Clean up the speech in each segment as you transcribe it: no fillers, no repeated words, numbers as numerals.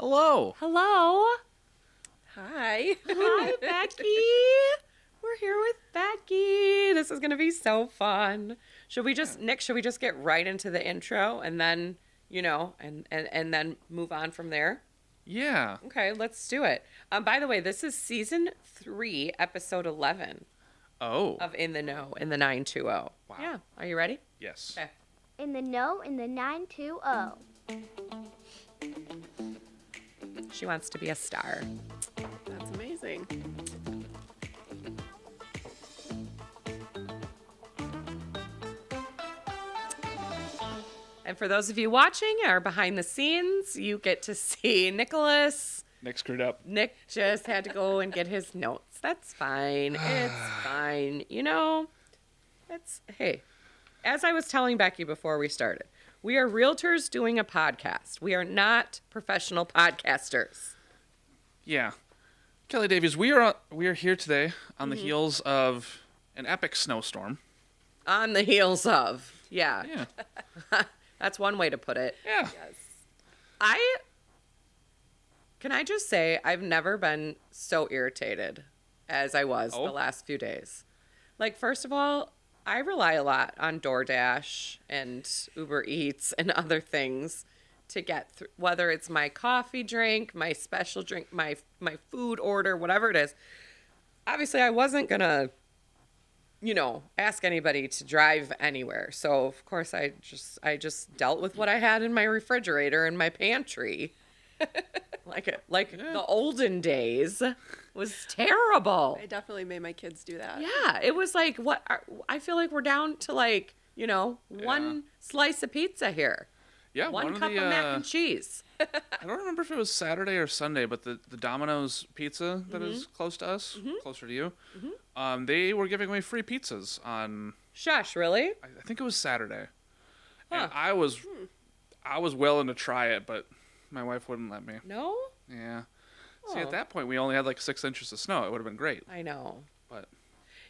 Hello. Hello. Hi. Hi, Becky. We're here with Becky. This is going to be so fun. Nick, should we just get right into the intro and then, and then move on from there? Yeah. Okay, let's do it. By the way, this is season 3, episode 11 Oh. of In the Know in the 920. Wow. Yeah. Are you ready? Yes. Okay. In the know in the 920. She wants to be a star. That's amazing. And for those of you watching or behind the scenes, you get to see Nicholas. Nick screwed up. Nick just had to go and get his notes. That's fine. It's fine. Hey, as I was telling Becky before we started, we are realtors doing a podcast. We are not professional podcasters. Yeah. Kelly Davies, we are here today on the heels of an epic snowstorm. On the heels of. Yeah. Yeah. That's one way to put it. Yeah. Yes. Can I just say, I've never been so irritated as I was the last few days. Like, first of all, I rely a lot on DoorDash and Uber Eats and other things to get through, whether it's my coffee drink, my special drink, my food order, whatever it is. Obviously, I wasn't going to, ask anybody to drive anywhere. So, of course, I just dealt with what I had in my refrigerator and my pantry. The olden days was terrible. I definitely made my kids do that. Yeah, it was like I feel like we're down to one slice of pizza here. Yeah. One cup of mac and cheese. I don't remember if it was Saturday or Sunday, but the Domino's pizza that is close to us, closer to you, they were giving away free pizzas on. Shush, really? I think it was Saturday. Huh. And I was willing to try it, but my wife wouldn't let me. No? Yeah. See, Oh. at that point, we only had like 6 inches of snow. It would have been great. I know. But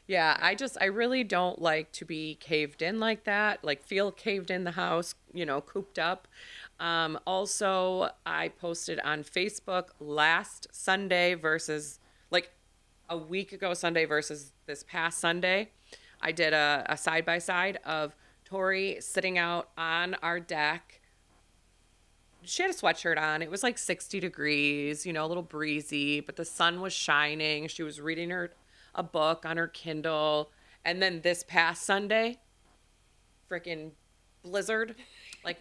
Yeah, I really don't like to be caved in like that, like feel caved in the house, cooped up. Also, I posted on Facebook last Sunday versus a week ago Sunday versus this past Sunday. I did a side-by-side of Tori sitting out on our deck. She had a sweatshirt on. It was like 60 degrees, a little breezy, but the sun was shining. She was reading a book on her Kindle. And then this past Sunday, freaking blizzard.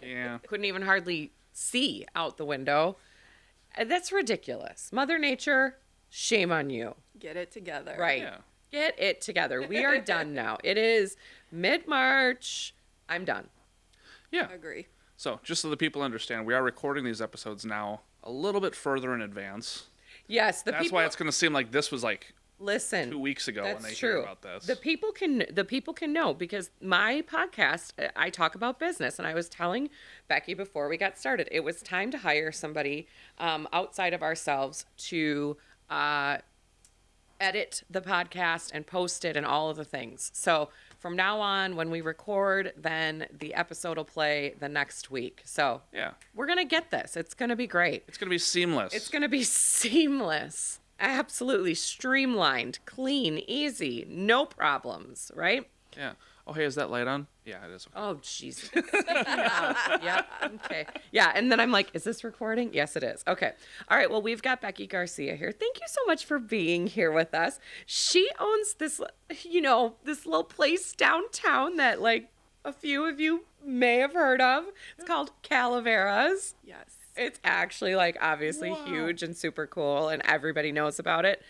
Yeah. Couldn't even hardly see out the window. And that's ridiculous. Mother Nature, shame on you. Get it together. Right. Yeah. Get it together. We are done now. It is mid-March. I'm done. Yeah. Agree. So, just so the people understand, we are recording these episodes now a little bit further in advance. Yes, That's why it's going to seem like this was like listen. 2 weeks ago when That's they true. hear about this. The people can know because my podcast, I talk about business, and I was telling Becky before we got started, it was time to hire somebody outside of ourselves to edit the podcast and post it and all of the things. So from now on, when we record, then the episode will play the next week. So Yeah. we're gonna get this. It's gonna be great. It's going to be seamless. It's going to be seamless, absolutely streamlined, clean, easy, no problems, right? Yeah. Oh, hey, is that light on? Yeah, it is. Okay. Oh, Jesus. Yeah, okay. Yeah, and then I'm like, is this recording? Yes, it is. Okay. All right, well, we've got Becky Garcia here. Thank you so much for being here with us. She owns this, this little place downtown that, a few of you may have heard of. It's called Calaveras. Yes. It's actually obviously huge and super cool and everybody knows about it.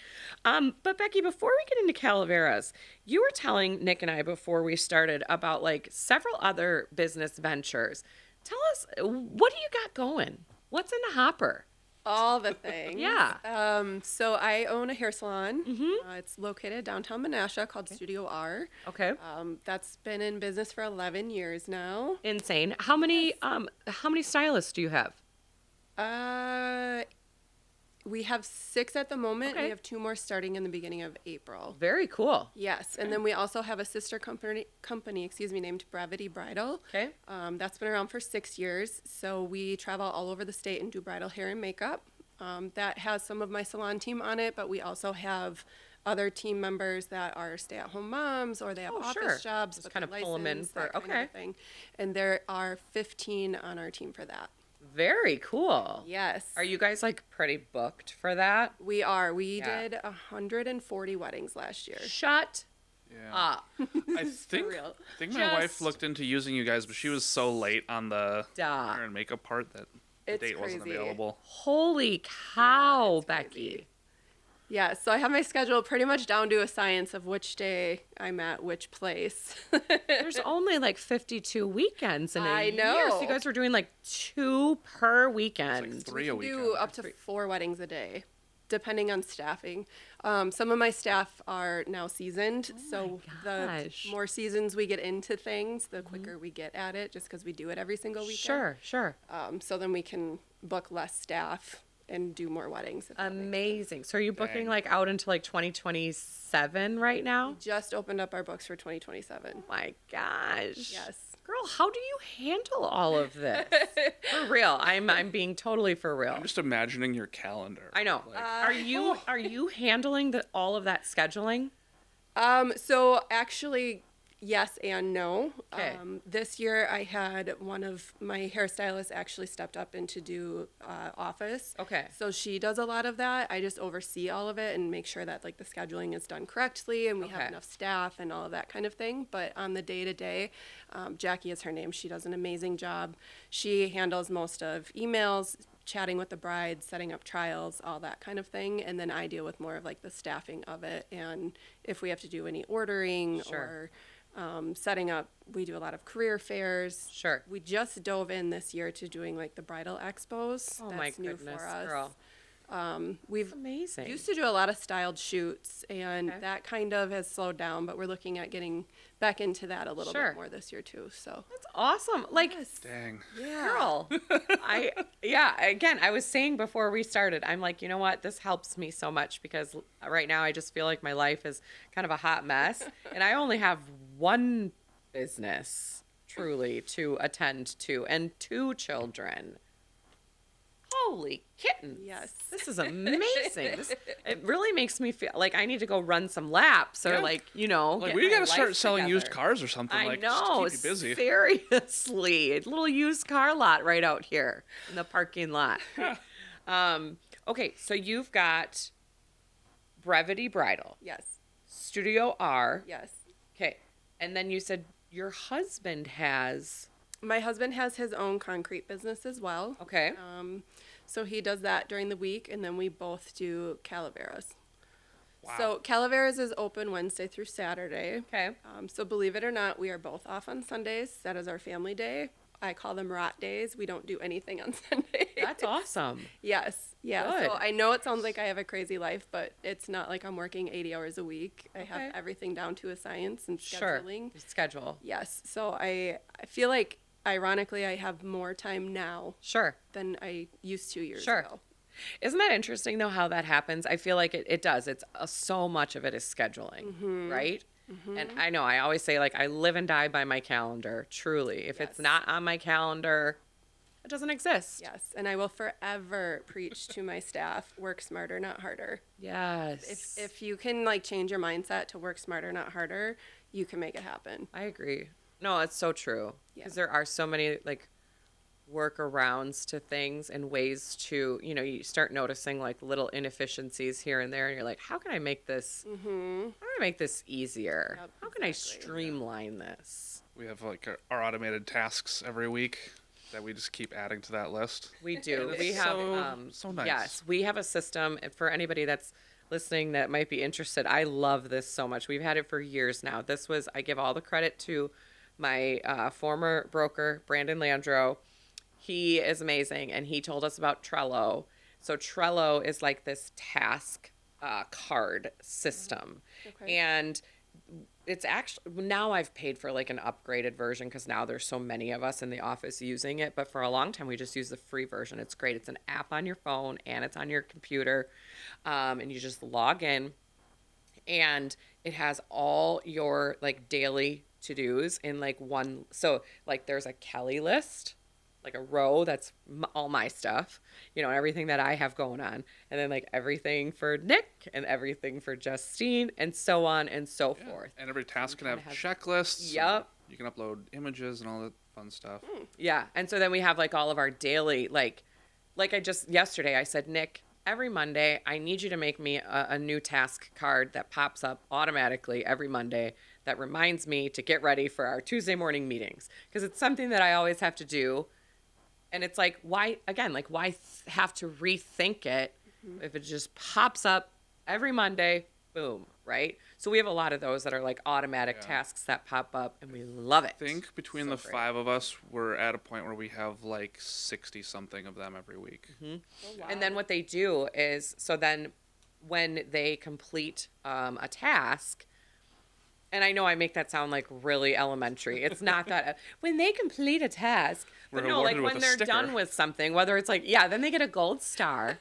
But Becky, before we get into Calaveras, you were telling Nick and I before we started about several other business ventures. Tell us, what do you got going? What's in the hopper? All the things. Yeah. So I own a hair salon. It's located downtown Menasha called Studio R. Okay. That's been in business for 11 years now. Insane. How many stylists do you have? We have 6 at the moment. Okay. We have 2 more starting in the beginning of April. Very cool. Yes, and then we also have a sister company, named Brevity Bridal. Okay. That's been around for 6 years. So we travel all over the state and do bridal hair and makeup. that has some of my salon team on it, but we also have other team members that are stay-at-home moms or they have office sure. jobs. Just but kind the of pull 'em in license, for- that kind of okay. thing. And there are 15 on our team for that. Very cool. Yes. Are you guys like pretty booked for that? We are. We Yeah. did 140 weddings last year. Shut Yeah. up. I think real. my wife Just looked into using you guys, but she was so late on the Stop. hair and makeup part that the It's date wasn't crazy. available. Holy cow, it's Becky. crazy. Yeah, so I have my schedule pretty much down to a science of which day I'm at which place. There's only like 52 weekends in a I year. know. So you guys were doing like 2 per weekend. It's like 3 We a can weekend. do up to 4 weddings a day, depending on staffing. Some of my staff are now seasoned, so the gosh. more seasons we get into things, the quicker we get at it, just because we do it every single weekend. Sure, sure. So then we can book less staff and do more weddings. if that makes sense. Amazing. So are you booking Dang. like out into like 2027 right now? Just opened up our books for 2027. My gosh. Yes. Girl, how do you handle all of this? For real. I'm being totally for real. I'm just imagining your calendar. I know. Like, Are you handling all of that scheduling? So actually, yes and no. 'Kay. This year I had one of my hairstylists actually stepped up into do office. Okay. So she does a lot of that. I just oversee all of it and make sure that like the scheduling is done correctly and we Okay. have enough staff and all of that kind of thing. But on the day to day, Jackie is her name. She does an amazing job. She handles most of emails, chatting with the bride, setting up trials, all that kind of thing. And then I deal with more of like the staffing of it. And if we have to do any ordering Sure. or setting up, we do a lot of career fairs. Sure. We just dove in this year to doing like the bridal expos. Oh That's my new goodness, for us. girl. We've Amazing. used to do a lot of styled shoots, and Okay. that kind of has slowed down. But we're looking at getting back into that a little Sure. bit more this year too. So That's awesome. Like, dang. girl, again, I was saying before we started, I'm like, you know what? This helps me so much because right now I just feel like my life is kind of a hot mess and I only have one business truly to attend to and 2 children. Holy kittens. Yes. This is amazing. It really makes me feel like I need to go run some laps or Yeah. like, Like get we my gotta start life selling used together. cars or something. I Like know. just to keep you busy. Seriously. A little used car lot right out here in the parking lot. Okay, so you've got Brevity Bridal, yes, Studio R. yes. Okay. And then you said your husband has. My husband has his own concrete business as well. Okay. So he does that during the week, and then we both do Calaveras. Wow. So Calaveras is open Wednesday through Saturday. Okay. So believe it or not, we are both off on Sundays. That is our family day. I call them rot days. We don't do anything on Sunday. That's awesome. Yes. Yeah. Good. So I know it sounds like I have a crazy life, but it's not like I'm working 80 hours a week. I have Okay. everything down to a science and Sure. scheduling. Schedule. Yes. So I feel like, ironically, I have more time now Sure. than I used to years Sure. ago. Isn't that interesting though how that happens? I feel like it does. It's so much of it is scheduling, right? And I know I always say like I live and die by my calendar. Truly, if it's Yes. not on my calendar, it doesn't exist. Yes. And I will forever preach to my staff, work smarter, not harder. Yes. If you can like change your mindset to work smarter, not harder, you can make it happen. I agree. No, it's so true. Yeah. Because there are so many like workarounds to things and ways to, you start noticing like little inefficiencies here and there, and you're like, how can I make this? How can I make this easier? Yep, How can I exactly. streamline this? We have like our automated tasks every week that we just keep adding to that list. We do. It's We have so nice. Yes, we have a system and for anybody that's listening that might be interested. I love this so much. We've had it for years now. I give all the credit to my former broker, Brandon Landro. He is amazing, and he told us about Trello. So Trello is like this task card system, Okay. and it's actually now I've paid for like an upgraded version because now there's so many of us in the office using it. But for a long time, we just used the free version. It's great. It's an app on your phone and it's on your computer, and you just log in, and it has all your like daily to-dos in like one. So like there's a Kelly list, like a row that's all my stuff, you know, everything that I have going on. And then like everything for Nick and everything for Justine and so on and so forth. And every task can have have- checklists. Yep. You can upload images and all that fun stuff. Yeah. And so then we have like all of our daily, like I just yesterday I said, Nick, every Monday, I need you to make me a new task card that pops up automatically every Monday that reminds me to get ready for our Tuesday morning meetings. Because it's something that I always have to do. And it's like, why have to rethink it if it just pops up every Monday, boom, right? So we have a lot of those that are like automatic tasks that pop up, and we love it. I think between So the great. 5 of us, we're at a point where we have like 60-something of them every week. And then what they do is, so then when they complete a task, and I know I make that sound like really elementary. It's not that. When they complete a task, but We're no, like awarded when with a they're sticker. done with something, whether it's like, yeah, then they get a gold star.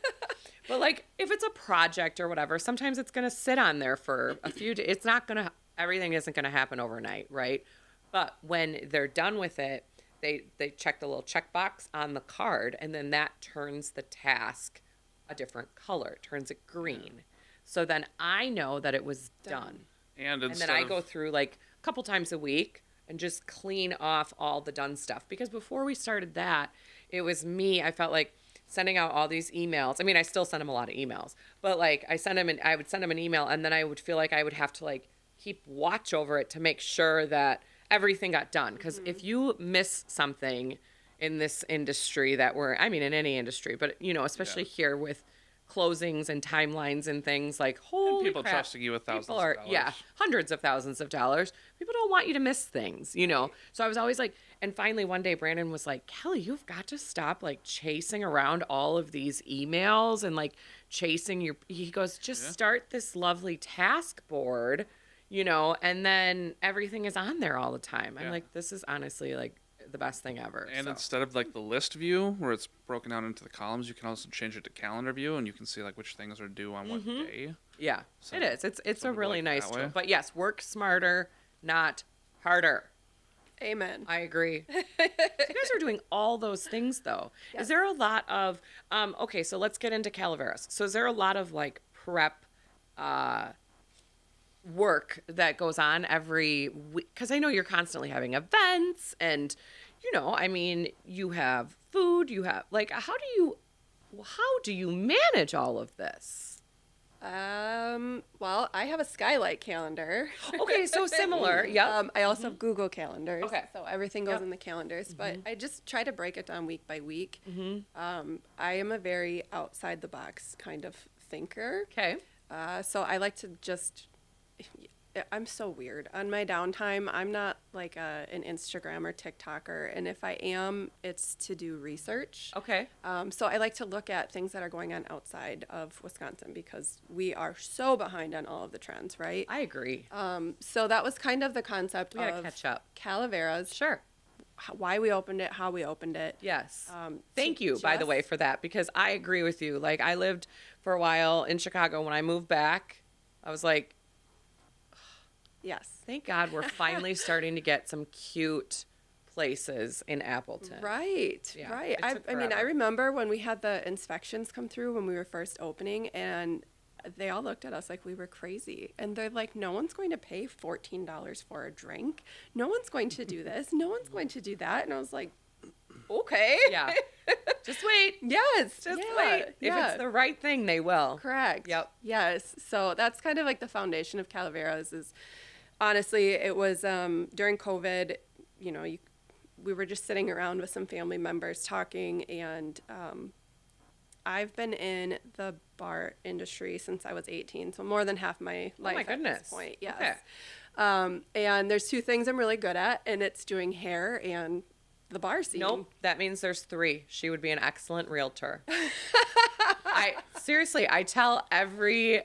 But like if it's a project or whatever, sometimes it's going to sit on there for a few days. It's not going to, everything isn't going to happen overnight, right? But when they're done with it, they check the little checkbox on the card, and then that turns the task a different color. It turns it green. So then I know that it was done. And And then I go through like a couple times a week and just clean off all the done stuff. Because before we started that, it was me. I felt like sending out all these emails. I mean, I still send them a lot of emails, but like I would send them an email, and then I would feel like I would have to like keep watch over it to make sure that everything got done. Because if you miss something in this industry in any industry, but you know, especially here with closings and timelines and things like holy people crap, trusting you with thousands people of are, dollars. yeah, hundreds of thousands of dollars. People don't want you to miss things, you know. So I was always like, and finally one day Brandon was like, Kelly, you've got to stop like chasing around all of these emails and like chasing he goes, just start this lovely task board, you know, and then everything is on there all the time. I'm like, this is honestly like the best thing ever. And so. instead of like the list view where it's broken down into the columns, you can also change it to calendar view, and you can see like which things are due on what day. Yeah, So, it is. It's a some people really like nice that tool. way. But yes, work smarter, not harder. Amen. I agree. You guys are doing all those things though. Is there a lot of okay, so let's get into Calaveras. So is there a lot of like prep work that goes on every week? Because I know you're constantly having events, and you know, I mean, you have food, you have like how do you manage all of this? Well, I have a skylight calendar. Okay, so similar. Yep. I also have Google calendars. Okay. So everything goes Yep. in the calendars, but I just try to break it down week by week. I am a very outside the box kind of thinker. Okay. So I like to just, I'm so weird. On my downtime, I'm not like an Instagram or TikToker. And if I am, it's to do research. Okay. So I like to look at things that are going on outside of Wisconsin because we are so behind on all of the trends, right? I agree. So that was kind of the concept We gotta of catch up. Calaveras, Sure. why we opened it, how we opened it. Yes. to Thank you, by the way, just- for that, because I agree with you. Like, I lived for a while in Chicago. When I moved back, I was like, Yes. thank God we're finally starting to get some cute places in Appleton. Right, Yeah, right. it I took mean, I forever. remember when we had the inspections come through when we were first opening, and they all looked at us like we were crazy. And they're like, no one's going to pay $14 for a drink. No one's going to do this. No one's going to do that. And I was like, okay. Yeah. Just wait. Yes. Just yeah, wait. If yeah. it's the right thing, they will. Correct. Yep. Yes. So that's kind of like the foundation of Calaveras is honestly, it was during COVID, you know, we were just sitting around with some family members talking, and I've been in the bar industry since I was 18, so more than half my life at goodness. this point. Yes. Okay. And there's two things I'm really good at, and it's doing hair and the bar scene. Nope. That means there's 3. She would be an excellent realtor. Seriously, I tell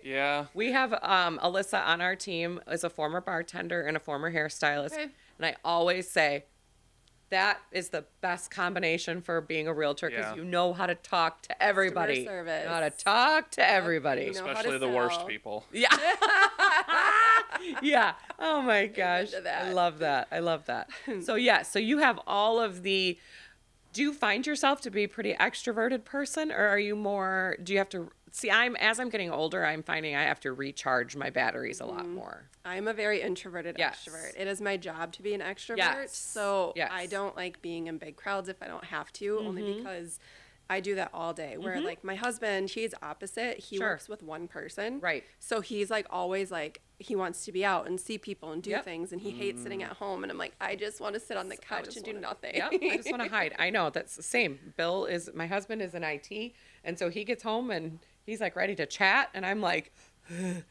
Yeah. we have Alyssa on our team is a former bartender and a former hairstylist. Okay. And I always say that is the best combination for being a realtor because Yeah. you know how to talk to everybody. service. You know how to talk to everybody. You know how to Especially the worst sell. people. Yeah. Yeah. Oh my gosh. to that. I love that. I love that. So yeah, so you have all of the Do you find yourself to be a pretty extroverted person, or are you more, do you have to, see, as I'm getting older, I'm finding I have to recharge my batteries a lot more. I'm a very introverted Yes. extrovert. It is my job to be an extrovert. Yes. So Yes. I don't like being in big crowds if I don't have to, only because I do that all day. Where like my husband, he's opposite. He Sure. works with one person. Right. So he's like always like, he wants to be out and see people and do Yep. things, and he hates sitting at home. And I'm like, I just want to sit on the couch and do nothing. Yep, I just want to hide. I know, that's the same. My husband is in IT, and so he gets home and he's like ready to chat, and I'm like,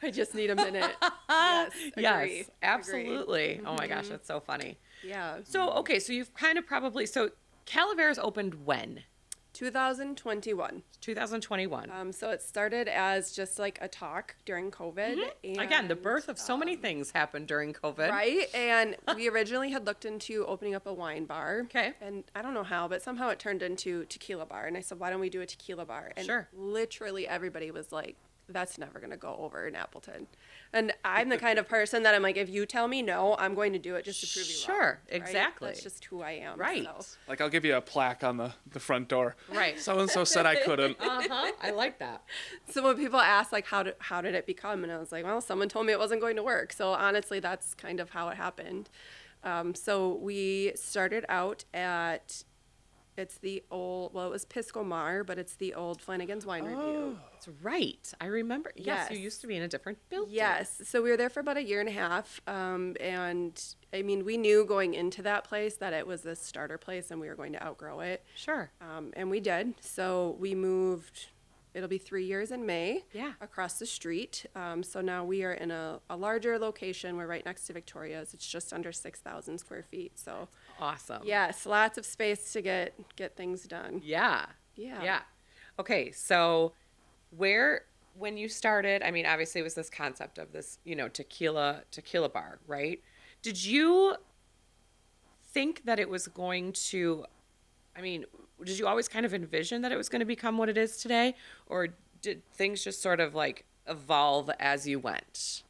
I just need a minute. Yes. yes, Agree. absolutely. Oh my gosh, that's so funny. Yeah. So, okay, so you've kind of so Calaveras opened when? 2021. 2021. So it started as just like a talk during COVID. And, Again, the birth of so many things happened during COVID. Right. And we originally had looked into opening up a wine bar. Okay. And I don't know how, but somehow it turned into tequila bar. And I said, why don't we do a tequila bar? And Sure. literally everybody was like, that's never going to go over in Appleton. And I'm the kind of person that I'm like, if you tell me no, I'm going to do it just to prove you wrong. Sure, right? exactly. That's just who I am. Right. So. Like, I'll give you a plaque on the front door. Right. So-and-so said I couldn't. Uh-huh. I like that. So when people ask like how did it become, and I was like, well, someone told me it wasn't going to work. So honestly, that's kind of how it happened. So we started out at it was Pisco Mar, but it's the old Flanagan's Wine Review. That's right. I remember. Yes, you Yes. used to be in a different building. Yes. So we were there for about a year and a half. And I mean, we knew going into that place that it was a starter place and we were going to outgrow it. Sure. And we did. So we moved, it'll be 3 years in May. Yeah. Across the street. So now we are in a larger location. We're right next to Victoria's. It's just under 6,000 square feet. So Awesome. yes, lots of space to get things done. Yeah. Yeah. Yeah. Okay, so when you started, I mean, obviously it was this concept of this, tequila bar, right? Did you think that it was going to, did you always kind of envision that it was going to become what it is today? Or did things just sort of like evolve as you went?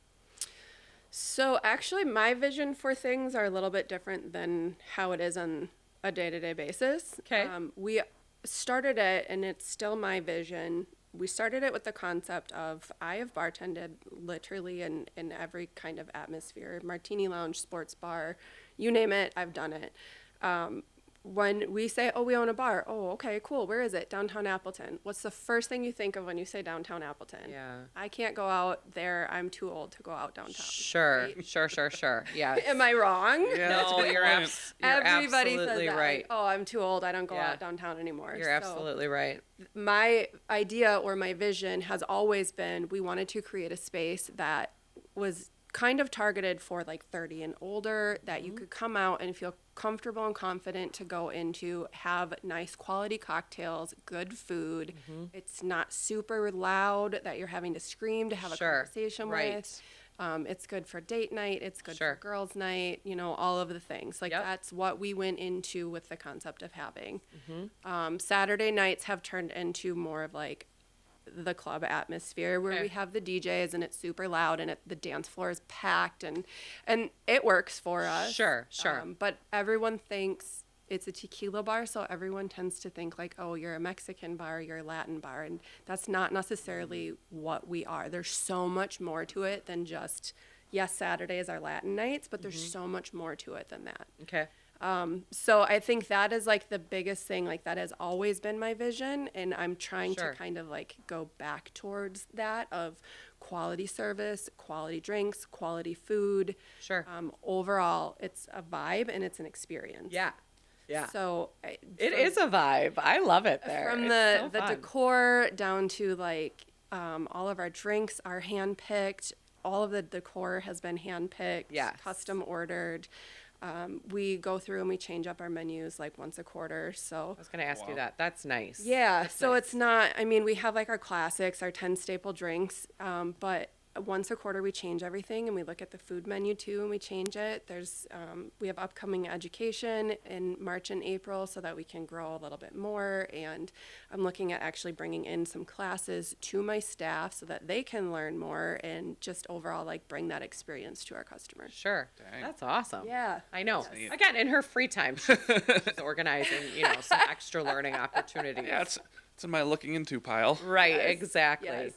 So actually, my vision for things are a little bit different than how it is on a day-to-day basis. Okay. We started it, and it's still my vision. We started it with the concept of I have bartended literally in every kind of atmosphere, martini lounge, sports bar, you name it, I've done it. When we say, oh, we own a bar, oh, okay, cool, where is it? Downtown Appleton. What's the first thing you think of when you say downtown Appleton? Yeah. I can't go out there. I'm too old to go out downtown. Sure. Yeah. Am I wrong? Yeah, that's a No, good you're point. Everybody says absolutely that. right. Like, oh, I'm too old. I don't go Yeah. out downtown anymore. You're So absolutely right. my idea or my vision has always been we wanted to create a space that was kind of targeted for like 30 and older, that you could come out and feel comfortable and confident to go into, have nice quality cocktails, good food. It's not super loud that you're having to scream to have a Sure. conversation Right. with. It's good for date night. It's good Sure. for girls' night. All of the things. Like Yep. that's what we went into with the concept of having. Saturday nights have turned into more of like the club atmosphere where Okay. we have the DJs and it's super loud and the dance floor is packed and it works for us. Sure. But everyone thinks it's a tequila bar, so everyone tends to think like, oh, you're a Mexican bar, you're a Latin bar, and that's not necessarily what we are. There's so much more to it than just, yes, Saturday is our Latin nights, but there's so much more to it than that. Okay. So I think that is like the biggest thing, like that has always been my vision, and I'm trying Sure. to kind of like go back towards that of quality service, quality drinks, quality food. Sure. Overall, it's a vibe and it's an experience. Yeah. Yeah. So It is a vibe. I love it there. from It's the so fun. decor down to like all of our drinks are hand picked. All of the decor has been hand picked, Yes. custom ordered. We go through and we change up our menus like once a quarter. So I was going to ask you that. That's nice. yeah, That's so nice. it's not, I mean, we have like our classics, our 10 staple drinks, but once a quarter we change everything, and we look at the food menu too, and we change it. We have upcoming education in March and April so that we can grow a little bit more, and I'm looking at actually bringing in some classes to my staff so that they can learn more and just overall like bring that experience to our customers. Sure. Dang. That's awesome. Yeah. I know. Yes. Again, in her free time, she's organizing, some extra learning opportunities. Yeah, it's in my looking into pile. Right, Yes. exactly. Yes.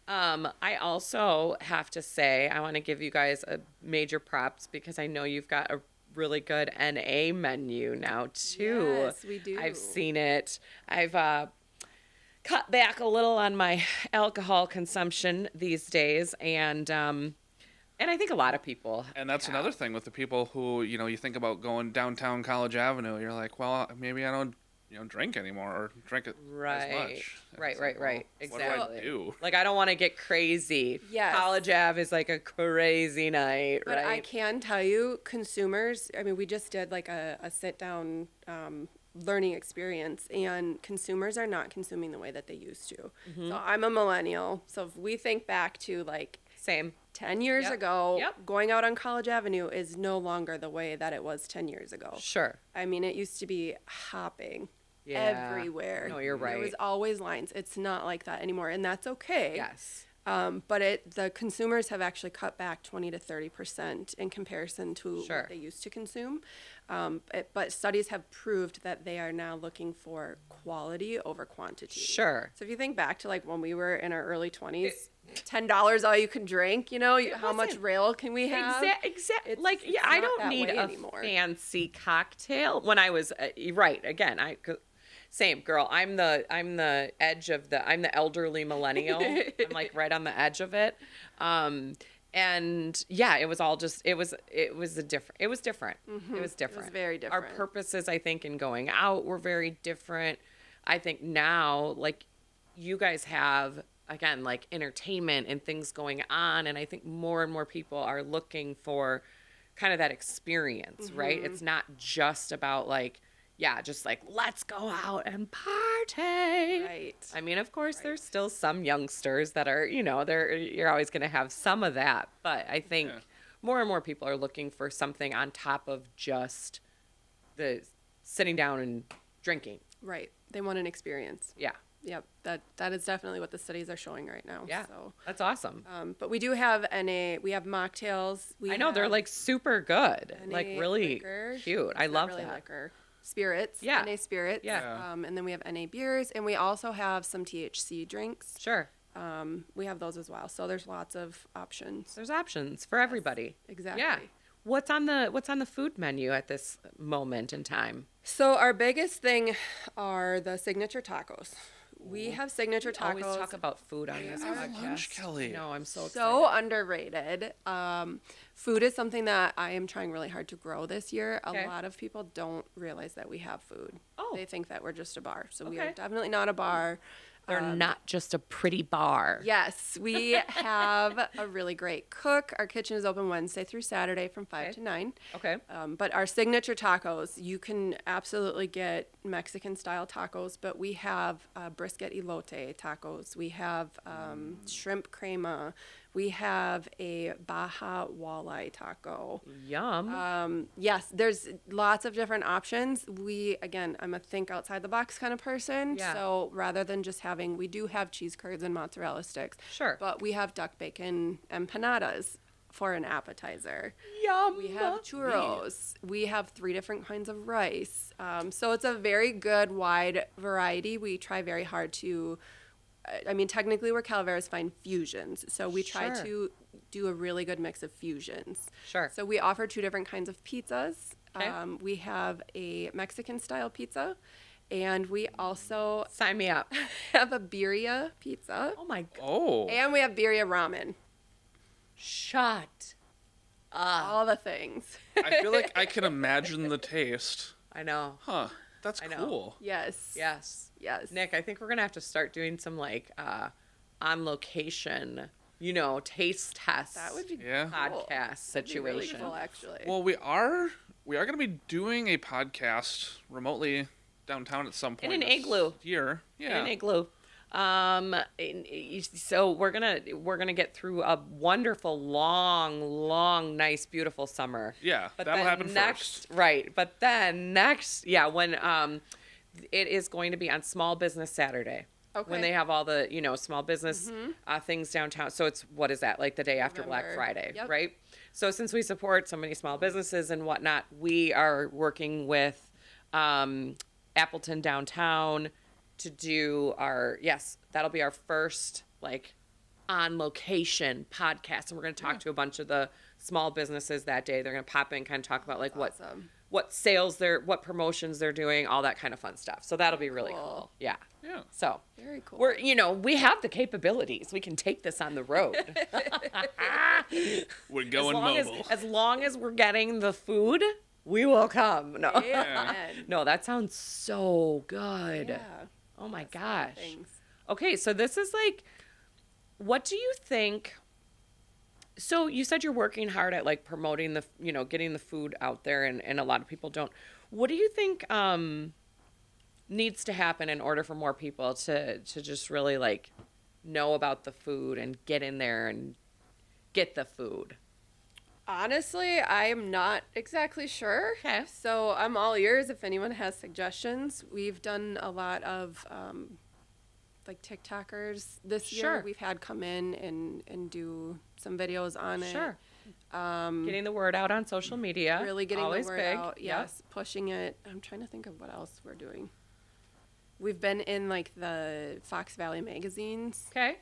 I also have to say, I want to give you guys a major props because I know you've got a really good NA menu now too. Yes, we do. I've seen it. I've cut back a little on my alcohol consumption these days, and I think a lot of people. And that's another thing with the people who, you think about going downtown College Avenue. You're like, well, maybe I don't, drink anymore or drink it as much. Right. It's like, Right. well, what do I Exactly. do? Like, I don't want to get crazy. Yes. College Ave is like a crazy night, But right? I can tell you, consumers, I mean, we just did like a sit-down learning experience, and consumers are not consuming the way that they used to. Mm-hmm. So I'm a millennial. So if we think back to like Same. 10 years Yep. ago, Yep. going out on College Avenue is no longer the way that it was 10 years ago. Sure. I mean, it used to be hopping Yeah. everywhere. No, you're There was right. always lines. It's not like that anymore, and that's okay. Yes. But the consumers have actually cut back 20 to 30% in comparison to Sure. what they used to consume. But studies have proved that they are now looking for quality over quantity. Sure. So if you think back to like when we were in our early 20s, $10 all you can drink, how much wasn't- rail can we have? Exactly. It's- Like, it's yeah, I not don't that need way a anymore. fancy cocktail. When I was right again, same girl. I'm the edge of I'm the elderly millennial. I'm like right on the edge of it. And yeah, it was all just it was different. It was different. very Our different. purposes, I think, in going out were very different. I think now, like, you guys have again like entertainment and things going on, and I think more and more people are looking for kind of that experience, right? It's not just about like, yeah, just like let's go out and party. Right. I mean, of course, there's still some youngsters that are, you're always going to have some of that, but I think Yeah. more and more people are looking for something on top of just the sitting down and drinking. Right. They want an experience. Yeah. Yep. That is definitely what the studies are showing right now. Yeah. So, That's awesome. but we do have we have mocktails. I know they're have like super good, NA like really liquor. cute. I It's not love really that. liquor. Spirits. Yeah. NA spirits. Yeah. And then we have NA beers, and we also have some THC drinks. Sure. We have those as well. So there's lots of options. There's options for everybody. Exactly. Yeah. What's on the food menu at this moment in time? So our biggest thing are the signature tacos. We have signature tacos. Always talk about food on this Our podcast. lunch, Kelly. No, I'm so excited. So underrated. Food is something that I am trying really hard to grow this year. Okay. A lot of people don't realize that we have food. Oh. They think that we're just a bar. So we are Okay. definitely not a bar. They're not just a pretty bar. Yes, we have a really great cook. Our kitchen is open Wednesday through Saturday from 5 Okay. to 9. Okay. But our signature tacos, you can absolutely get Mexican style tacos, but we have brisket elote tacos. We have shrimp crema. We have a Baja walleye taco. Yum. Yes, there's lots of different options. I'm a think outside the box kind of person. Yeah. So rather than just we do have cheese curds and mozzarella sticks. Sure. But we have duck bacon empanadas for an appetizer. Yum. We have churros. We have 3 different kinds of rice. So it's a very good wide variety. We try very hard to, technically we're Calaveras Fine Fusions. So we try Sure. to do a really good mix of fusions. Sure. So we offer 2 different kinds of pizzas. Okay. We have a Mexican style pizza, and we also Sign me up. have a birria pizza, Oh my god. Oh. and we have birria ramen. Shut up. All the things. I feel like I can imagine the taste. I know. Huh. That's I know. cool. Yes. Yes. Yes. Nick, I think we're gonna have to start doing some like on location, taste tests. That would be Yeah. cool. podcast That'd be really situation. cool, actually. Well, we are going to be doing a podcast remotely downtown at some point an this igloo. year. In Yeah. an igloo. So we're gonna get through a wonderful, long, nice, beautiful summer. Yeah, But that'll then happen next, first. right? But then next, yeah, when it is going to be on Small Business Saturday. Okay. When they have all the small business things downtown. So it's what is that, like the day after Black November. Friday, Yep. right? So since we support so many small businesses and whatnot, we are working with Appleton downtown to do that'll be our first like on location podcast, and we're going to talk to a bunch of the small businesses that day. They're going to pop in, kind of talk about like Awesome. what sales what promotions they're doing, all that kind of fun stuff. So that'll be really cool. Yeah. Yeah. So Very cool. we have the capabilities. We can take this on the road. We're going mobile. As long as we're getting the food, we will come. No. Amen. No, that sounds so good. Yeah. Oh my gosh. Things. Okay, so this is like, what do you think? So you said you're working hard at like promoting getting the food out there, and a lot of people don't. What do you think needs to happen in order for more people to just really like know about the food and get in there and get the food? Honestly, I am not exactly sure. Okay. So I'm all ears if anyone has suggestions. We've done a lot of like TikTokers this Sure. year. We've had come in and do some videos on it. Sure. Getting the word out on social media. Really getting always the word big. out. Yep. Yes, pushing it. I'm trying to think of what else we're doing. We've been in like the Fox Valley magazines. Okay.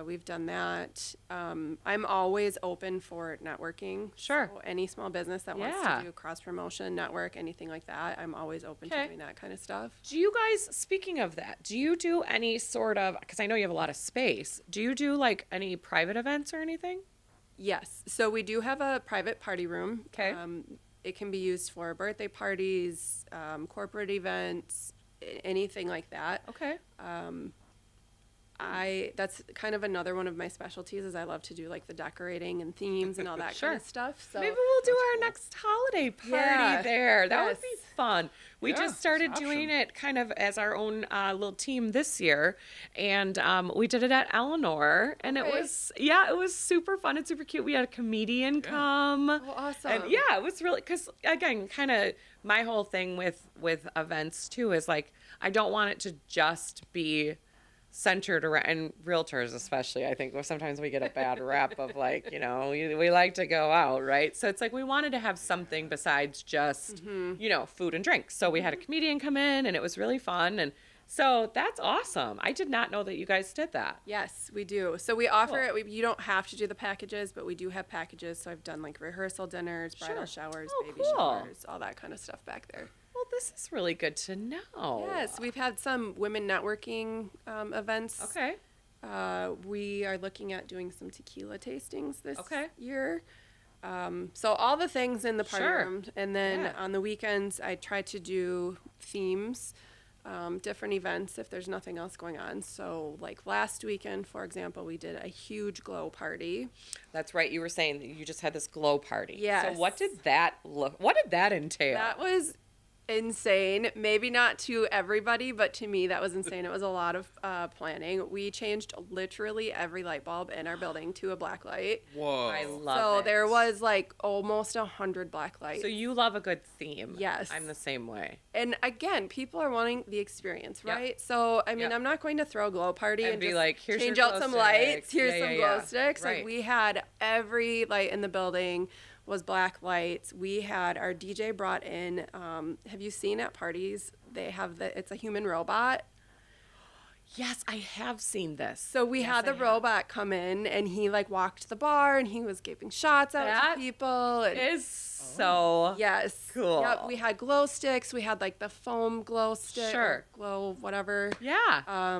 We've done that. I'm always open for networking. Sure. So any small business that wants Yeah. to do cross promotion, network, anything like that, I'm always open to Okay. doing that kind of stuff. Do you guys, speaking of that, do you do any sort of, because I know you have a lot of space, do you do like any private events or anything? Yes. So we do have a private party room. Okay. It can be used for birthday parties, corporate events, anything like that. Okay. That's kind of another one of my specialties is I love to do like the decorating and themes and all that Sure. kind of stuff. So Maybe we'll do our next holiday party Yeah. there. That would be Yes. fun. We Yeah, just started it's an doing option. it kind of as our own little team this year. And we did it at Eleanor. And Okay. it was super fun and super cute. We had a comedian come. Oh, awesome. And yeah, it was really, because again, kind of my whole thing with events too is like, I don't want it to just be centered around, and realtors especially, I think sometimes we get a bad rap of like, we like to go out, right? So it's like we wanted to have something besides just, food and drinks. So we had a comedian come in, and it was really fun. And so that's awesome. I did not know that you guys did that. Yes, we do. So we offer Cool. it. You don't have to do the packages, but we do have packages. So I've done like rehearsal dinners, bridal Sure. showers, Oh, baby cool. showers, all that kind of stuff back there. Well, this is really good to know. Yes, we've had some women networking events. Okay. We are looking at doing some tequila tastings this Okay. year. So all the things in the party Sure. room. And then Yeah. on the weekends, I try to do themes, different events if there's nothing else going on. So like last weekend, for example, we did a huge glow party. That's right. You were saying that you just had this glow party. Yes. So what did that entail? That was insane. Maybe not to everybody, but to me, that was insane. It was a lot of planning. We changed literally every light bulb in our building to a black light. Whoa. I love So it. there was like almost 100 black lights. So you love a good theme. Yes. I'm the same way. And again, people are wanting the experience, Yep. right? So I mean, Yep. I'm not going to throw a glow party And and be just like, "Here's change your out glow some stick." lights. Here's Yeah, some yeah, glow yeah. sticks. Right. Like we had every light in the building was black lights. We had our DJ brought in. Have you seen at parties? They have it's a human robot. Yes, I have seen this. So we Yes, had the I have. robot come in and he like walked the bar and he was giving shots out That to people. And Is so yes. cool. Yep. We had glow sticks. We had like the foam glow stick. Sure. Or glow whatever. Yeah.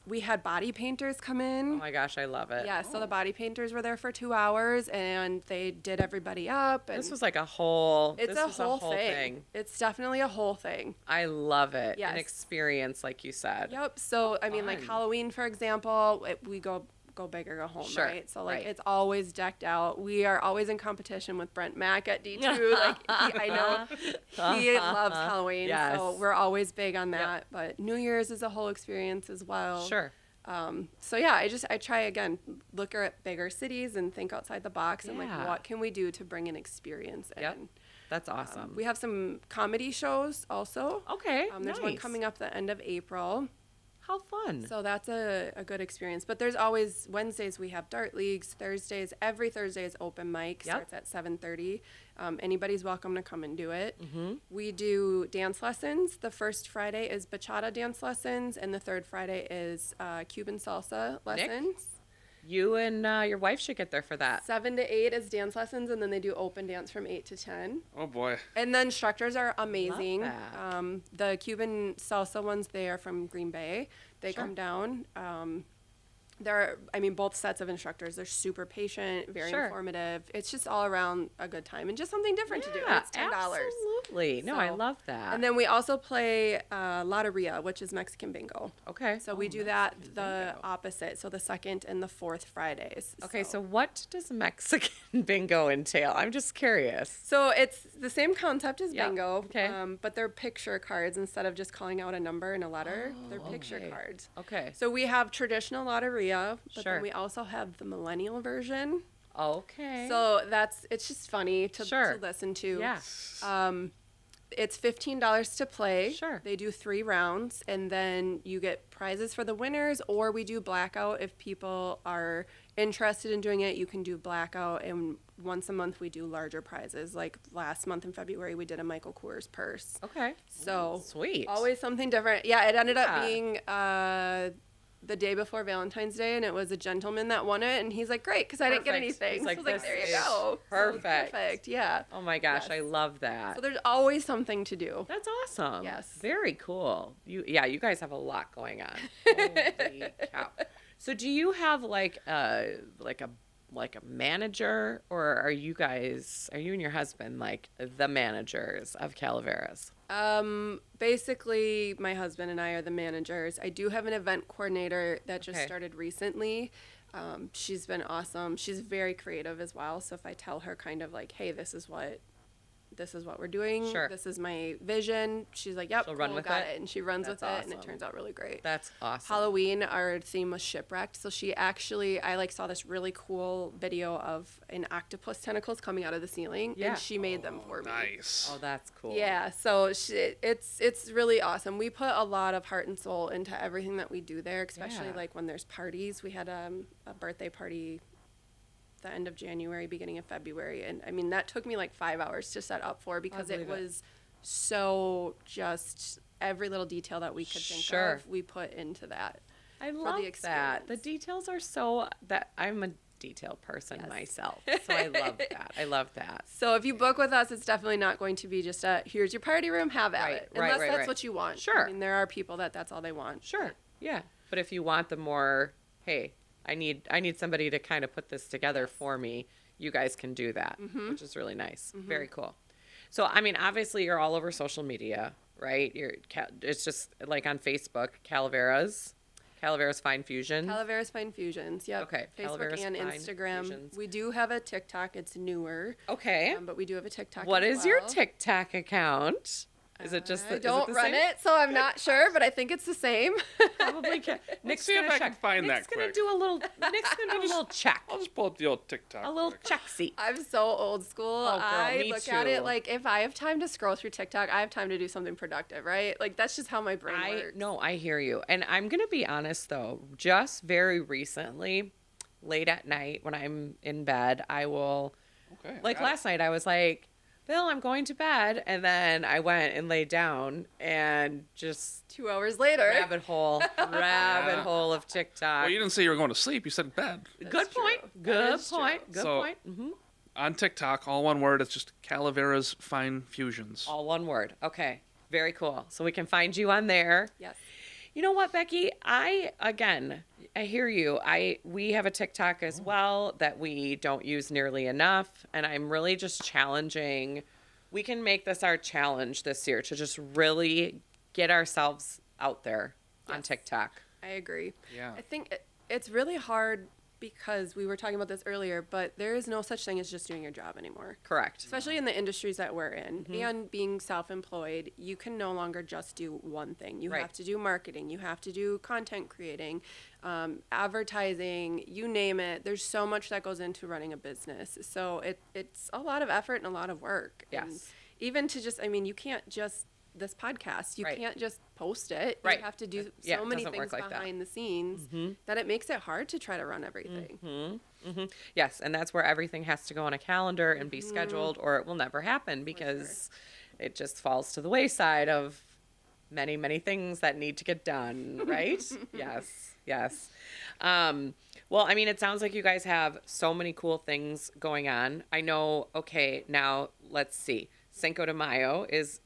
We had body painters come in. Oh my gosh, I love it. Yeah, so the body painters were there for 2 hours and they did everybody up. And This was like a whole. it's this a was whole thing. It's definitely a whole thing. I love it. An Yes. experience, like you said. Yep. So I mean, like Fun. Halloween, for example, we go big or go home, Sure, right? So like right. it's always decked out. We are always in competition with Brent Mack at D2. Like I know he loves Halloween, Yes. so we're always big on Yep. that. But New Year's is a whole experience as well. Sure. So yeah, I try again, look at bigger cities and think outside the box and like, Yeah. what can we do to bring an experience in? Yep. That's awesome. We have some comedy shows also. Okay, There's one nice. coming up the end of April. How fun. So that's a good experience. But there's always Wednesdays we have dart leagues. Thursdays, every Thursday is open mic. Yep. Starts at 7:30. Anybody's welcome to come and do it. Mm-hmm. We do dance lessons. The first Friday is bachata dance lessons, and the third Friday is Cuban salsa lessons. You and your wife should get there for that. 7 to 8 is dance lessons, and then they do open dance from 8 to 10. Oh boy. And the instructors are amazing. that. The Cuban salsa ones, they are from Green Bay. They Sure. come down. Both sets of instructors, they're super patient, very Sure. informative. It's just all around a good time and just something different to do. And Yeah, it's $10. absolutely. No, I So- love that. And then we also play Loteria, which is Mexican bingo. okay. So we do that the opposite, so the second and the fourth Fridays. Okay, so what does Mexican bingo entail? I'm just curious. So it's the same concept as Yeah, bingo, okay. but they're picture cards instead of just calling out a number and a letter. They're picture okay. cards. Okay. So we have traditional Loteria, but Sure. then we also have the millennial version. Okay. So it's just funny to Sure. listen to. yeah. It's $15 to play. Sure. They do 3 rounds, and then you get prizes for the winners, or we do blackout if people are interested in doing it. You can do blackout, and once a month we do larger prizes. Like last month in February, we did a Michael Kors purse. Okay. So Sweet. always something different. Yeah, it ended Yeah. up being the day before Valentine's Day, and it was a gentleman that won it, and he's like, great, because I didn't get Perfect. anything. He's So like, I was like, "This there you is go. So perfect." perfect, yeah. Oh my gosh, I Yes. love that. So there's always something to do. That's awesome. Yes. Very cool. You guys have a lot going on. Holy cow. So do you have like a manager, or are you and your husband like the managers of Calaveras? Basically, my husband and I are the managers. I do have an event coordinator that just Okay. started recently. She's been awesome. She's very creative as well. So if I tell her kind of like, hey, this is what we're doing. Sure. This is my vision. She's like, yep, She'll run cool, with got it? it. And she runs That's with it, and it awesome. turns out really great. That's awesome. Halloween, our theme was shipwrecked. So I saw this really cool video of an octopus tentacles coming out of the ceiling, Yeah. and she made them for me. Nice. Oh, that's cool. Yeah, so it's really awesome. We put a lot of heart and soul into everything that we do there, especially Yeah. like when there's parties. We had a birthday party the end of January, beginning of February, and I mean that took me like 5 hours to set up for because it believe it. was so just every little detail that we could think Sure. of, we put into that. I the love that. The experience. details are so that I'm a detail person Yes. myself. So I love that. I love that. So if you book with us, it's definitely not going to be just here's your party room, have at Right, it. right, Unless right, that's right. what you want. Sure. I mean, there are people that's all they want. Sure. Yeah. But if you want the more, hey, I need somebody to kind of put this together for me, you guys can do that, which is really nice. Very cool. So, I mean, obviously you're all over social media, right? It's just like on Facebook, Calaveras Fine Fusion. Calaveras Fine Fusions. Yep. Okay, Facebook Calaveras and Fine Instagram. Fusions. We do have a TikTok. It's newer. Okay. But we do have a TikTok. What as is your well. TikTok account? Is it just I is don't the run same? it, so I'm not sure, but I think it's the same. Probably can. Nick's see if gonna I can check. find that Nick's gonna quick. do a little. Nick's gonna do a little check. I'll just pull up the old TikTok. A little quick. check seat. I'm so old school. Oh, girl, I me look at too. it like if I have time to scroll through TikTok, I have time to do something productive, right? Like that's just how my brain works. No, I hear you. And I'm going to be honest though, just very recently, late at night when I'm in bed, I will, Okay. like got it. last night, I was like, Bill, I'm going to bed. And then I went and laid down and just 2 hours later. rabbit hole of TikTok. Well, you didn't say you were going to sleep. You said bed. Good That's point. true. That Good is true. point. Good So- point. Mm-hmm. On TikTok, all one word. It's just Calaveras Fine Fusions. All one word. Okay. Very cool. So we can find you on there. Yes. You know what, Becky? I hear you. We have a TikTok as well that we don't use nearly enough, and I'm really just challenging. We can make this our challenge this year to just really get ourselves out there on Yes. TikTok. I agree. Yeah. I think it's really hard because we were talking about this earlier, but there is no such thing as just doing your job anymore. Correct. Especially in the industries that we're in and being self-employed, you can no longer just do one thing. You Right. have to do marketing, you have to do content creating, advertising, you name it. There's so much that goes into running a business. So it's a lot of effort and a lot of work. Yes. And even to just, I mean, you can't just, this podcast, you Right. can't just post it. Right. You have to do Yeah, so it many doesn't work things like that. behind the scenes that it makes it hard to try to run everything. Yes, and that's where everything has to go on a calendar and be scheduled, or it will never happen because it just falls to the wayside of many, many things that need to get done, right? Yes. Well, I mean, it sounds like you guys have so many cool things going on. I know, okay, now let's see. Cinco de Mayo is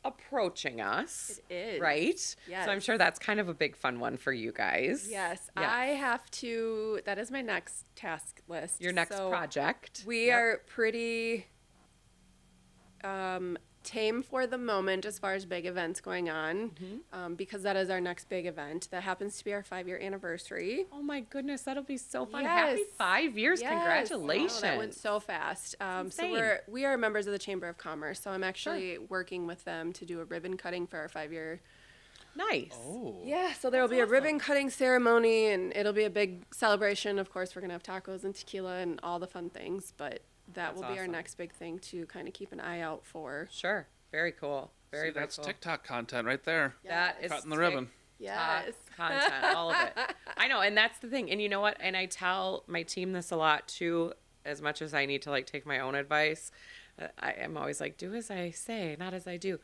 approaching us. It is. Right? So I'm Yes. sure that's kind of a big fun one for you guys. Yes, I have to. That is my next task list. Your next So project. We are pretty tame for the moment as far as big events going on, because that is our next big event. That happens to be our 5-year anniversary. Oh my goodness, that'll be so fun. Happy 5 years. Yes. Congratulations. Oh, that went so fast. So insane. we are members of the Chamber of Commerce. So I'm actually working with them to do a ribbon cutting for our 5-year. Nice. Oh. Yeah, so there will be a ribbon cutting ceremony, and it'll be a big celebration. Of course, we're gonna have tacos and tequila and all the fun things, but that That's will be our awesome. next big thing to kind of keep an eye out for. Sure. Very cool. Very, See, very that's cool. TikTok content right there. That is Cutting the ribbon. Yes. content, all of it. I know, and that's the thing. And you know what? And I tell my team this a lot too, as much as I need to like take my own advice. I am always like, do as I say, not as I do.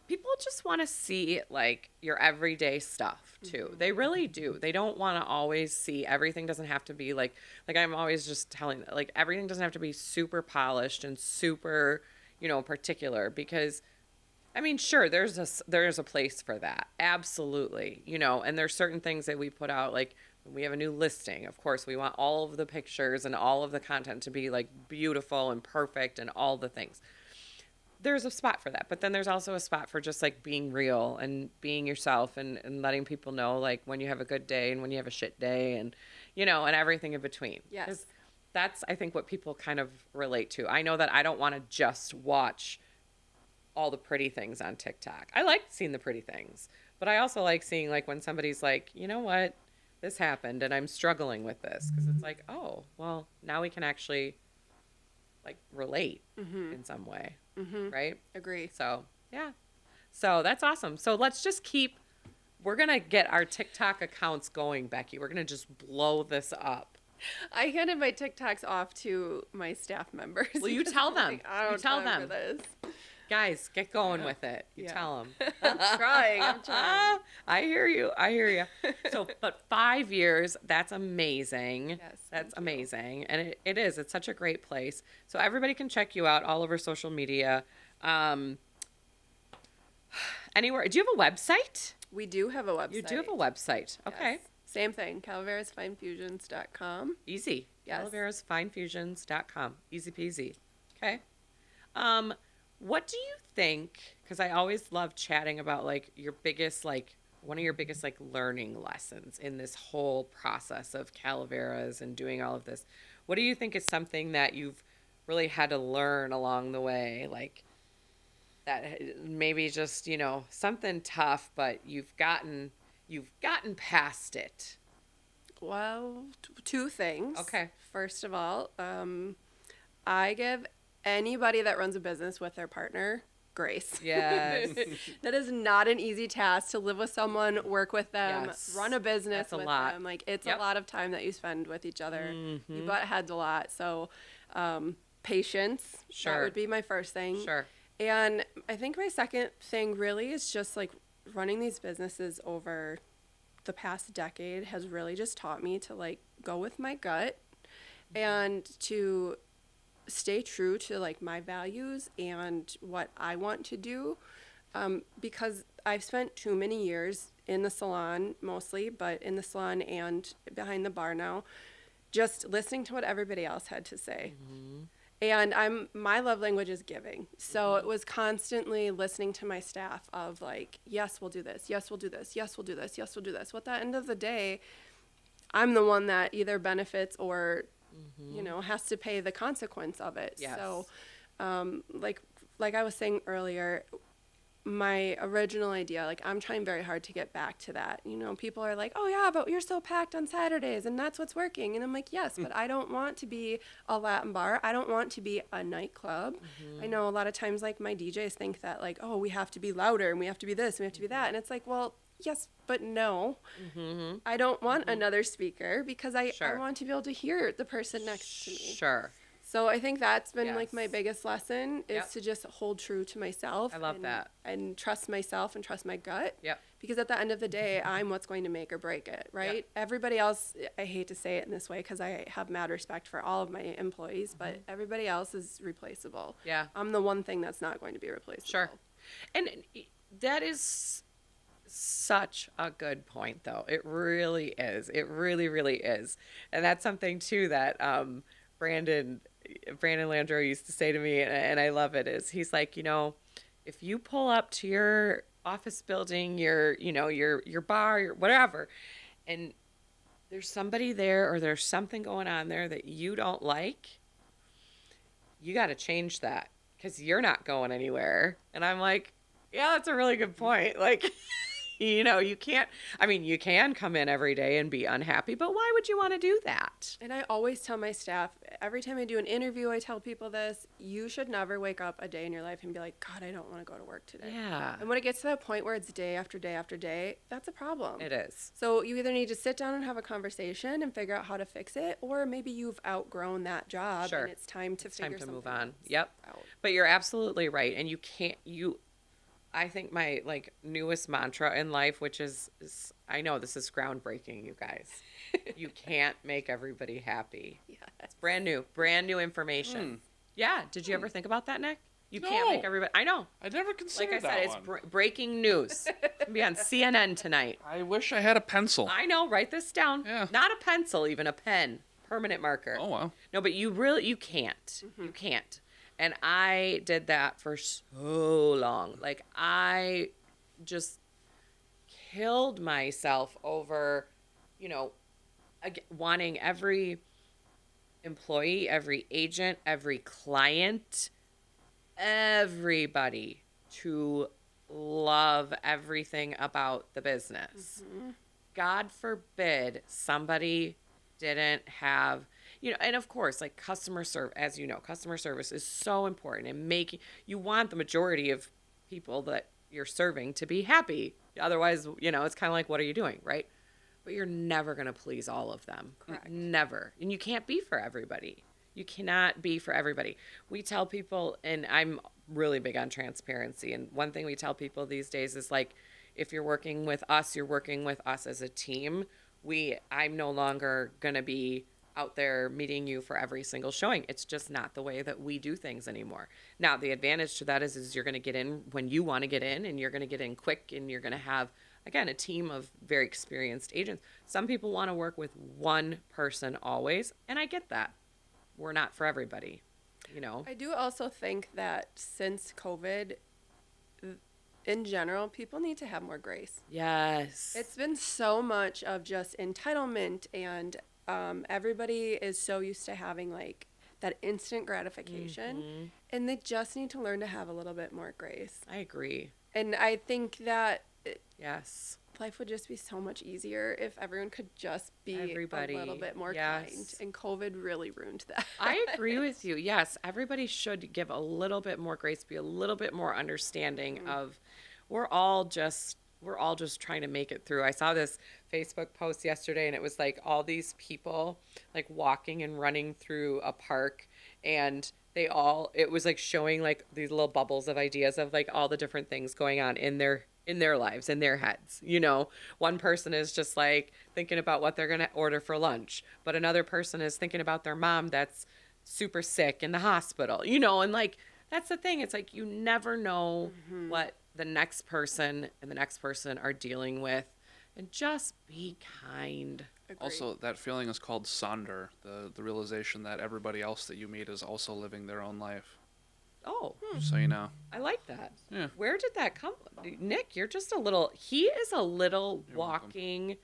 People just want to see like your everyday stuff too. They really do. They don't want to always see, everything doesn't have to be like I'm always just telling, like everything doesn't have to be super polished and super, particular, because I mean, sure, there's a place for that. Absolutely. And there's certain things that we put out, like when we have a new listing, of course, we want all of the pictures and all of the content to be like beautiful and perfect and all the things. There's a spot for that, but then there's also a spot for just like being real and being yourself and letting people know like when you have a good day and when you have a shit day and and everything in between. Yes. 'Cause that's, I think, what people kind of relate to. I know that I don't want to just watch all the pretty things on TikTok. I like seeing the pretty things, but I also like seeing like when somebody's like, you know what, this happened and I'm struggling with this, because it's like, oh, well, now we can actually like relate in some way. Right? Agree. So, yeah. So that's awesome. So we're going to get our TikTok accounts going, Becky. We're going to just blow this up. I handed my TikToks off to my staff members. Well, you tell them. Like, I don't You tell time for them. this. Guys, get going with it. You Yeah. tell them. I'm trying. I hear you. So, but 5 years, that's amazing. Yes, That's thank you. amazing. And it is. It's such a great place. So everybody can check you out all over social media. Anywhere. Do you have a website? We do have a website. You do have a website. Okay. Yes. Same thing, calaverasfinefusions.com. Easy. Yes. Calaverasfinefusions.com. Easy peasy. Okay. What do you think, because I always love chatting about like your biggest, like one of your biggest like learning lessons in this whole process of Calaveras and doing all of this. What do you think is something that you've really had to learn along the way? Like that maybe just, something tough, but you've gotten past it. Well, two things. Okay. First of all, I give anybody that runs a business with their partner grace. Yes. That is not an easy task to live with someone, work with them, Yes. run a business That's a with lot. them. Like it's Yep. a lot of time that you spend with each other. Mm-hmm. You butt heads a lot. So, patience. Sure. That would be my first thing. Sure. And I think my second thing really is just like running these businesses over the past decade has really just taught me to like go with my gut and to stay true to like my values and what I want to do, because I've spent too many years in the salon mostly, but in the salon and behind the bar now, just listening to what everybody else had to say. And my love language is giving. So it was constantly listening to my staff of like, yes, we'll do this. Yes, we'll do this. Yes, we'll do this. Yes, we'll do this. Well, at the end of the day, I'm the one that either benefits or, has to pay the consequence of it. Yes. So, like I was saying earlier, my original idea, like I'm trying very hard to get back to that. People are like, oh yeah, but you're so packed on Saturdays and that's what's working. And I'm like, yes, but I don't want to be a Latin bar. I don't want to be a nightclub. I know a lot of times like my DJs think that like, oh, we have to be louder and we have to be this and we have to be that. And it's like, well, yes, but no. I don't want another speaker because I want to be able to hear the person next to me. Sure. So I think that's been like my biggest lesson is Yep. to just hold true to myself. I love that. And trust myself and trust my gut. Yep. Because at the end of the day, I'm what's going to make or break it, right? Yep. Everybody else, I hate to say it in this way because I have mad respect for all of my employees, but everybody else is replaceable. Yeah. I'm the one thing that's not going to be replaceable. Sure. And that is such a good point, though. It really is. It really, really is. And that's something, too, that Brandon Landreau used to say to me, and I love it, is he's like, if you pull up to your office building, your bar, your whatever, and there's somebody there or there's something going on there that you don't like, you got to change that because you're not going anywhere. And I'm like, yeah, that's a really good point. Like, you can't, you can come in every day and be unhappy, but why would you want to do that? And I always tell my staff, every time I do an interview, I tell people this, you should never wake up a day in your life and be like, God, I don't want to go to work today. Yeah. And when it gets to that point where it's day after day after day, that's a problem. It is. So you either need to sit down and have a conversation and figure out how to fix it, or maybe you've outgrown that job Sure. and it's time to figure something move on. else Yep. out. But you're absolutely right. And I think my newest mantra in life, which is I know this is groundbreaking, you guys. You can't make everybody happy. Yes. It's brand new information. Yeah. Did you ever think about that, Nick? You can't No. make everybody. I know. I never considered Like I that said, one. it's breaking news. It's gonna be on CNN tonight. I wish I had a pencil. I know. Write this down. Yeah. Not a pencil, even a pen, permanent marker. Oh, wow. No, but you can't. You can't. And I did that for so long. Like, I just killed myself over, wanting every employee, every agent, every client, everybody to love everything about the business. God forbid somebody didn't have, and of course, like customer service is so important, and you want the majority of people that you're serving to be happy. Otherwise, it's kind of like, what are you doing, right? But you're never going to please all of them. Correct. Never. And you can't be for everybody. You cannot be for everybody. We tell people, and I'm really big on transparency, and one thing we tell people these days is like, if you're working with us, you're working with us as a team. I'm no longer going to be out there meeting you for every single showing. It's just not the way that we do things anymore. Now, the advantage to that is you're going to get in when you want to get in, and you're going to get in quick, and you're going to have, again, a team of very experienced agents. Some people want to work with one person always, and I get that. We're not for everybody, I do also think that since COVID, in general, people need to have more grace. Yes. It's been so much of just entitlement, and everybody is so used to having like that instant gratification, and they just need to learn to have a little bit more grace. I agree. And I think that Yes. life would just be so much easier if everyone could just be Everybody. a little bit more Yes. kind. And COVID really ruined that. I agree with you. Yes, everybody should give a little bit more grace, be a little bit more understanding of we're all just trying to make it through. I saw this Facebook post yesterday, and it was like all these people like walking and running through a park, and it was like showing like these little bubbles of ideas of like all the different things going on in their lives, in their heads. One person is just like thinking about what they're going to order for lunch, but another person is thinking about their mom that's super sick in the hospital, and like, that's the thing. It's like, you never know what the next person and the next person are dealing with, and just be kind. Agreed. Also, that feeling is called sonder, the realization that everybody else that you meet is also living their own life. Oh, Just so you know. I like that. Yeah. Where did that come? Nick, he is a little You're welcome. walking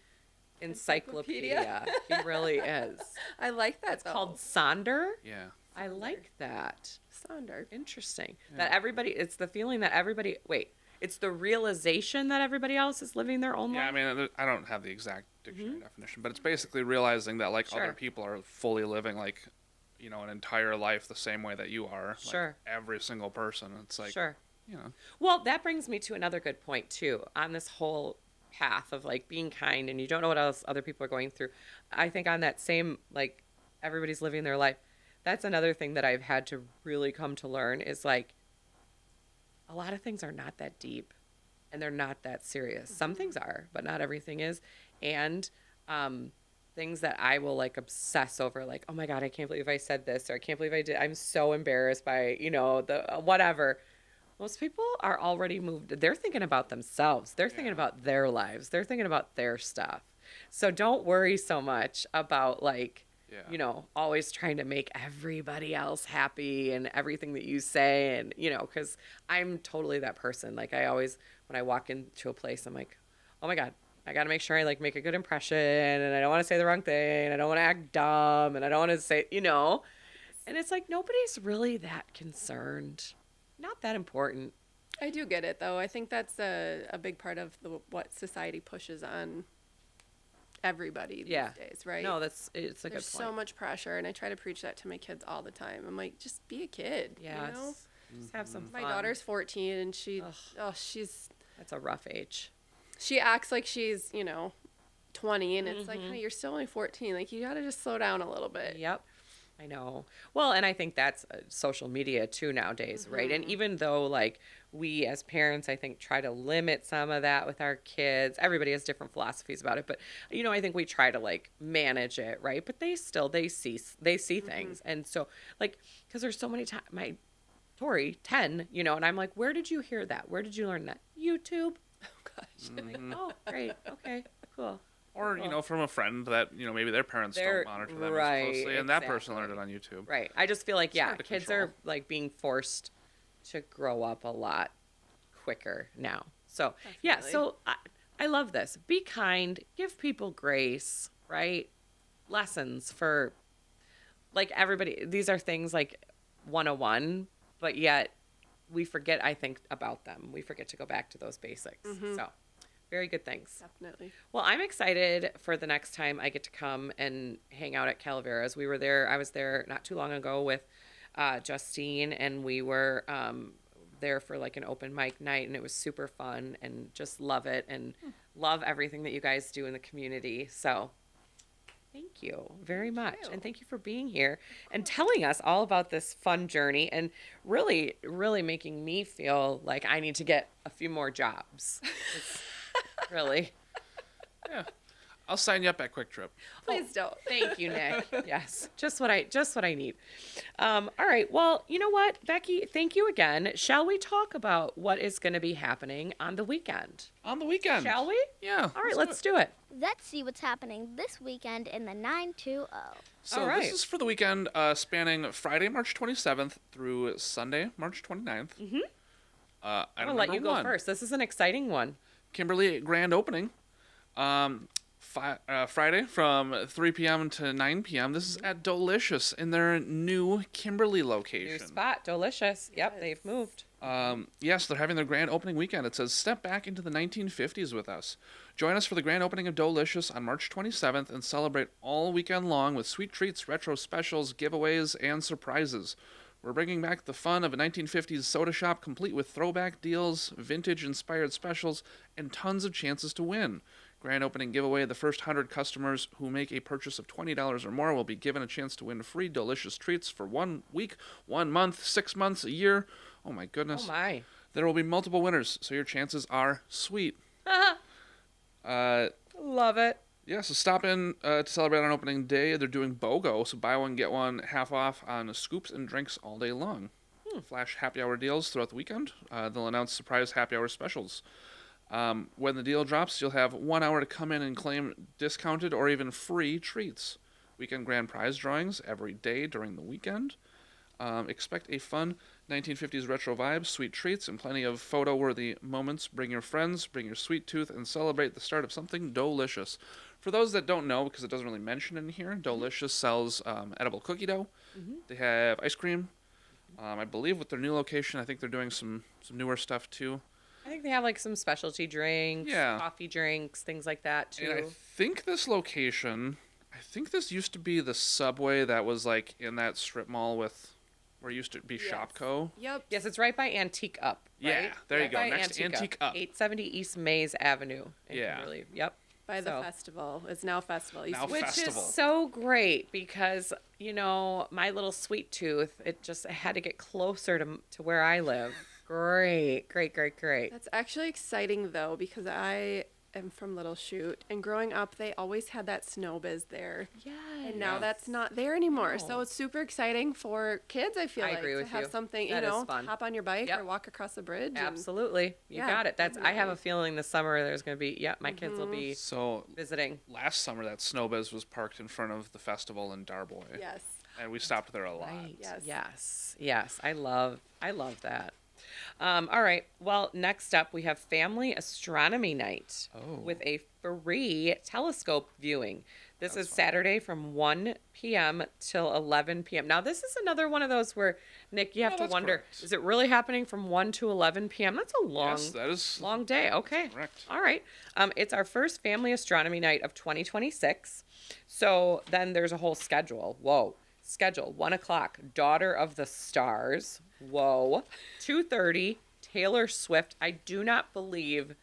encyclopedia. He really is. I like that. It's Called Sonder. Yeah. I like that. Sonder. Interesting. That everybody, it's the feeling that everybody, it's the realization that everybody else is living their own Yeah, life. I mean, I don't have the exact dictionary definition, but it's basically realizing that, like, Sure. other people are fully living, like, you know, an entire life the same way that you are. Sure. Like, every single person. It's like, Sure. you know. Well, that brings me to another good point, too, on this whole path of, like, being kind and you don't know what else other people are going through. I think on that same, like, everybody's living their life. That's another thing that I've had to really come to learn is, like, a lot of things are not that deep and they're not that serious. Some things are, but not everything is. And things that I will, like, obsess over, like, oh my God, I can't believe I said this, or I can't believe I did. I'm so embarrassed by, you know, the whatever. Most people are already moved. They're thinking about themselves. They're thinking about their lives. They're thinking about their stuff. So don't worry so much about, like, you know, always trying to make everybody else happy and everything that you say. And, you know, because I'm totally that person. Like, I always, when I walk into a place, I'm like, oh my God, I got to make sure I, like, make a good impression. And I don't want to say the wrong thing. And I don't want to act dumb. And I don't want to say, you know. And it's like, nobody's really that concerned. Not that important. I do get it, though. I think that's a big part of what society pushes on everybody these days, right? No, it's a good point. There's so much pressure, and I try to preach that to my kids all the time. I'm like, just be a kid, you know? Just have some fun. My daughter's 14, and she's... That's a rough age. She acts like she's, you know, 20, and it's like, honey, you're still only 14. Like, you got to just slow down a little bit. Yep. I know. Well, and I think that's social media too nowadays, right? And even though, like, we as parents, I think, try to limit some of that with our kids, everybody has different philosophies about it. But, you know, I think we try to, like, manage it, right? But they see things. And so, like, because there's so many times, my Tori, 10, you know, and I'm like, where did you hear that? Where did you learn that? YouTube. Oh, gosh. Like, oh, great. Okay, cool. Or, you know, from a friend that, you know, maybe their parents don't monitor them as closely, and that person learned it on YouTube. Right. I just feel like, hard to kids control. are, like, being forced to grow up a lot quicker now. So, so I love this. Be kind. Give people grace, right? Lessons for, like, everybody. These are things, like, 101, but yet we forget, I think, about them. We forget to go back to those basics. So. Very good things. Definitely. Well, I'm excited for the next time I get to come and hang out at Calaveras. I was there not too long ago with Justine, and we were there for, like, an open mic night, and it was super fun, and just love it, and love everything that you guys do in the community. So thank you very much. And thank you for being here and telling us all about this fun journey, and really, really making me feel like I need to get a few more jobs. Really? Yeah. I'll sign you up at Quick Trip. Please don't. Thank you, Nick. Yes. Just what I need. All right. Well, you know what, Becky, thank you again. Shall we talk about what is going to be happening on the weekend? On the weekend. Shall we? Yeah. All right, let's do it. Let's see what's happening this weekend in the 920. So All right. this is for the weekend spanning Friday, March 27th through Sunday, March 29th. I'm going to let you go first. This is an exciting one. Kimberly grand opening. Friday from 3 p.m. to 9 p.m. This is at Delicious in their new Kimberly location. New spot. Delicious. Yep, they've moved. Yes, they're having their grand opening weekend. It says, step back into the 1950s with us. Join us for the grand opening of Delicious on March 27th and celebrate all weekend long with sweet treats, retro specials, giveaways, and surprises. We're bringing back the fun of a 1950s soda shop complete with throwback deals, vintage-inspired specials, and tons of chances to win. Grand opening giveaway, the first 100 customers who make a purchase of $20 or more will be given a chance to win free Delicious treats for 1 week, 1 month, 6 months, a year. Oh my goodness. Oh my. There will be multiple winners, so your chances are sweet. Love it. Yeah, so stop in to celebrate on opening day. They're doing BOGO, so buy one, get one half off on scoops and drinks all day long. Flash happy hour deals throughout the weekend. They'll announce surprise happy hour specials. When the deal drops, you'll have 1 hour to come in and claim discounted or even free treats. Weekend grand prize drawings every day during the weekend. Expect a fun 1950s retro vibe, sweet treats, and plenty of photo-worthy moments. Bring your friends, bring your sweet tooth, and celebrate the start of something delicious. For those that don't know, because it doesn't really mention in here, Delicious sells edible cookie dough. They have ice cream. I believe with their new location, I think they're doing some newer stuff too. I think they have like some specialty drinks, Yeah. coffee drinks, things like that too. And I think this location, I think this used to be the Subway that was like in that strip mall with where it used to be Yes. Shopco. Yep. Yes, it's right by Antique Up. Right? Yeah, there you Right go, by next to Antique Up. 870 East Mays Avenue. in Yeah. Kimberly. Yep. By the So- festival. It's now festival. It used Now to be- Which Festival. is so great because, you know, my little sweet tooth, it had to get closer to where I live. Great. That's actually exciting though, because I am from Little Chute, and growing up, they always had that snow biz there. Yeah. And now that's not there anymore. So No. it's super exciting for kids, I feel I like, agree to with have you. something, That you is know, fun. hop on your bike Yep. or walk across the bridge. and- Absolutely. You Yeah, got it. I have a definitely. feeling this summer there's going to be, my kids will be So visiting. last summer, that Snowbiz was parked in front of the festival in Darboy. Yes. And we stopped there a lot. Right. Yes. Yes. I love that. All right. Well, next up we have Family Astronomy Night Oh. with a free telescope viewing. This That's is fun. Saturday from 1 p.m. till 11 p.m. Now, this is another one of those where, Nick, you have No, to that's wonder, correct. is it really happening from 1 to 11 p.m.? That's a long, Yes, that is long day. Okay. correct. All right. It's our first Family Astronomy Night of 2026. So then there's a whole schedule. Whoa. Schedule 1 o'clock, Daughter of the Stars. Whoa. 2:30, Taylor Swift. I do not believe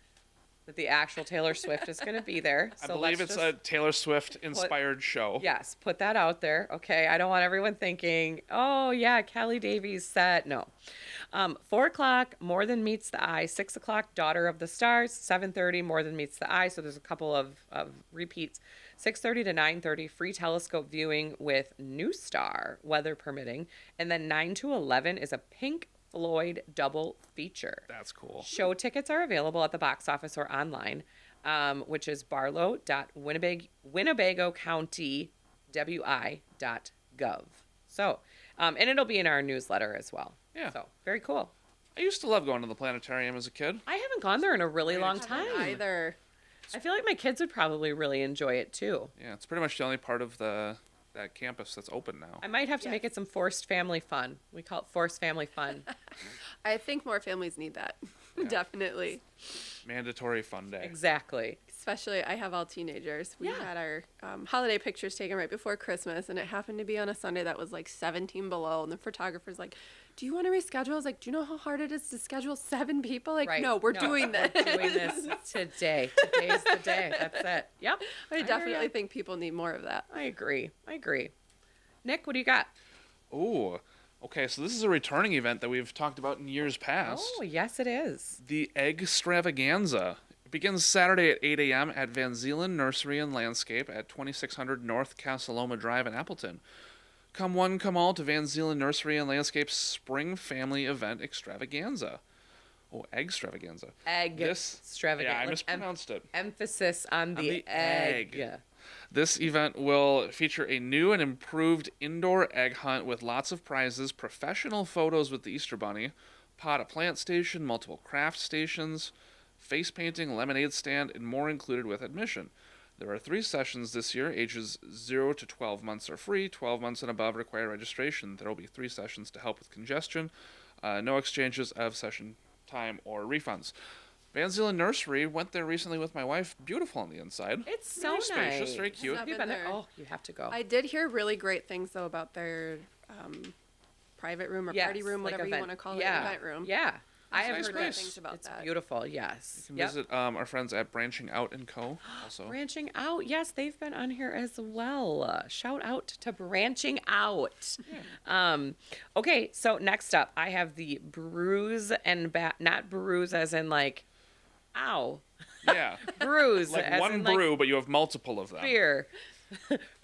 that the actual Taylor Swift is going to be there. I So believe let's it's just, a Taylor Swift inspired show. yes, put that out there. Okay. I don't want everyone thinking, oh, yeah, Kelly Davies set. No. 4 o'clock, More Than Meets the Eye. 6 o'clock, Daughter of the Stars. 7:30, More Than Meets the Eye. So there's a couple of repeats. 6:30 to 9:30, free telescope viewing with New Star, weather permitting. And then 9 to 11 is a Pink Floyd double feature. That's cool. Show tickets are available at the box office or online, which is barlow.winnebagocounty.wi.gov. So, and it'll be in our newsletter as well. Yeah. So, very cool. I used to love going to the planetarium as a kid. I haven't gone there in a really long Haven't time. either. I feel like my kids would probably really enjoy it too. Yeah, it's pretty much the only part of that campus that's open now. I might have to make it some forced family fun. We call it forced family fun. I think more families need that. Definitely. Mandatory fun day. Exactly. Especially, I have all teenagers. We Yeah. had our holiday pictures taken right before Christmas, and it happened to be on a Sunday that was like 17 below. And the photographer's like, "Do you want to reschedule?" I was like, "Do you know how hard it is to schedule 7 people?" Like, Right. no, we're doing this. We're doing this today. Today's the day. That's it. Yep. I hear definitely ya. think people need more of that. I agree. Nick, what do you got? Ooh. Okay, so this is a returning event that we've talked about in years past. Oh, yes, it is. The Egg Extravaganza. It begins Saturday at 8 a.m. at Van Zeelen Nursery and Landscape at 2600 North Casaloma Drive in Appleton. Come one, come all to Van Zeelen Nursery and Landscape's Spring Family Event Extravaganza. Oh, Egg Extravaganza. Egg This- extravagant. Yeah, I Like, mispronounced it. emphasis on the, the egg. egg. This event will feature a new and improved indoor egg hunt with lots of prizes, professional photos with the Easter Bunny, pot of plant station, multiple craft stations, face painting, lemonade stand, and more included with admission. There are 3 sessions this year. Ages 0 to 12 months are free. 12 months and above require registration. There will be 3 sessions to help with congestion. No exchanges of session time or refunds. Van Zeelen Nursery, went there recently with my wife. Beautiful on the inside. It's so Very nice. spacious, very cute. I've You've been been there? there. Oh, you have to go. I did hear really great things though about their private room or party room, like whatever you event. want to call it, Yeah. event room. Yeah. I It's have nice heard Great space. things about It's that. beautiful. Yes. You can visit our friends at Branching Out & Co. also. Branching Out. Yes, they've been on here as well. Shout out to Branching Out. Okay, so next up, I have the bruise and not bruise as in like, ow. Yeah. Bruise Like as one in brew, but you have multiple of them. beer.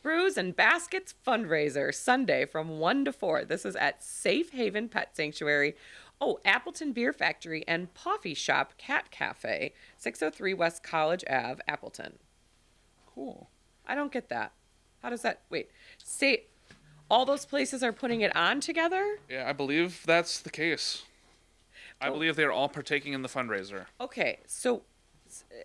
Brews and Baskets fundraiser Sunday from 1 to 4. This is at Safe Haven Pet Sanctuary. Oh, Appleton Beer Factory and Coffee Shop Cat Cafe, 603 West College Ave, Appleton. Cool. I don't get that. How does that? Wait. Say all those places are putting it on together? Yeah, I believe that's the case. I believe they're all partaking in the fundraiser. Okay. So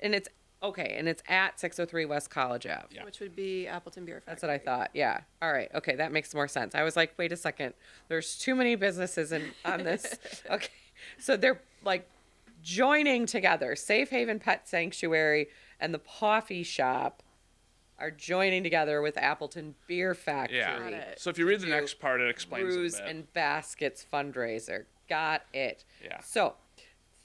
and it's Okay, and it's at 603 West College Ave. Yeah. Which would be Appleton Beer Factory. That's what I thought. Yeah. All right. Okay, that makes more sense. I was like, wait a second. There's too many businesses on this. Okay. So they're like joining together. Safe Haven Pet Sanctuary and the Coffee Shop are joining together with Appleton Beer Factory. Yeah. Got it. So if you read the Do next part, it explains Brews it a bit. and Baskets fundraiser. Got it. Yeah. So,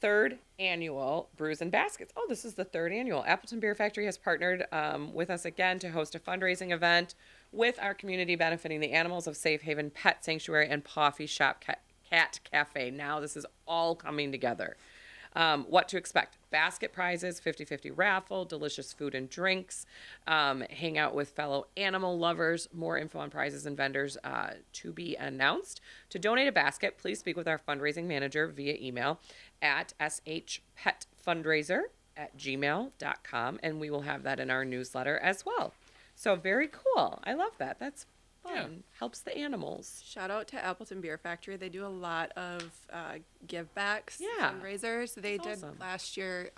third annual Brews and Baskets. Oh, this is the third annual. Appleton Beer Factory has partnered with us again to host a fundraising event with our community benefiting the animals of Safe Haven Pet Sanctuary and Coffee Shop Cat Cafe. Now this is all coming together. What to expect? Basket prizes, 50-50 raffle, delicious food and drinks, hang out with fellow animal lovers, more info on prizes and vendors to be announced. To donate a basket, please speak with our fundraising manager via email at shpetfundraiser@gmail.com, and we will have that in our newsletter as well. So very cool. I love that. That's fun. Yeah. Helps the animals. Shout out to Appleton Beer Factory. They do a lot of give backs, Yeah. fundraisers. They That's did awesome. last year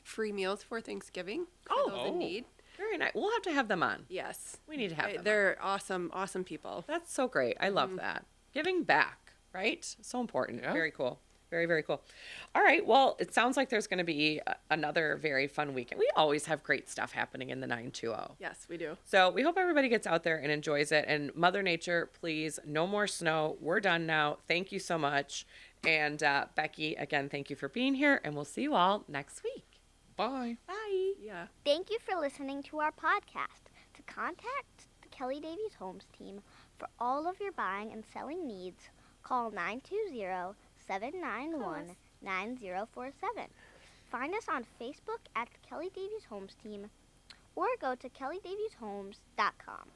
free meals for Thanksgiving for Oh. those in need. Very nice. We'll have to have them on. Yes. We need to have them on. They're awesome, awesome people. That's so great. I love that. Giving back, right? So important. Yeah. Very cool. Very, very cool. All right. Well, it sounds like there's going to be another very fun weekend. We always have great stuff happening in the 920. Yes, we do. So we hope everybody gets out there and enjoys it. And Mother Nature, please, no more snow. We're done now. Thank you so much. And Becky, again, thank you for being here. And we'll see you all next week. Bye. Bye. Yeah. Thank you for listening to our podcast. To contact the Kelly Davies Homes team for all of your buying and selling needs, call 920-791-9047. Find us on Facebook at the Kelly Davies Homes team or go to kellydavieshomes.com.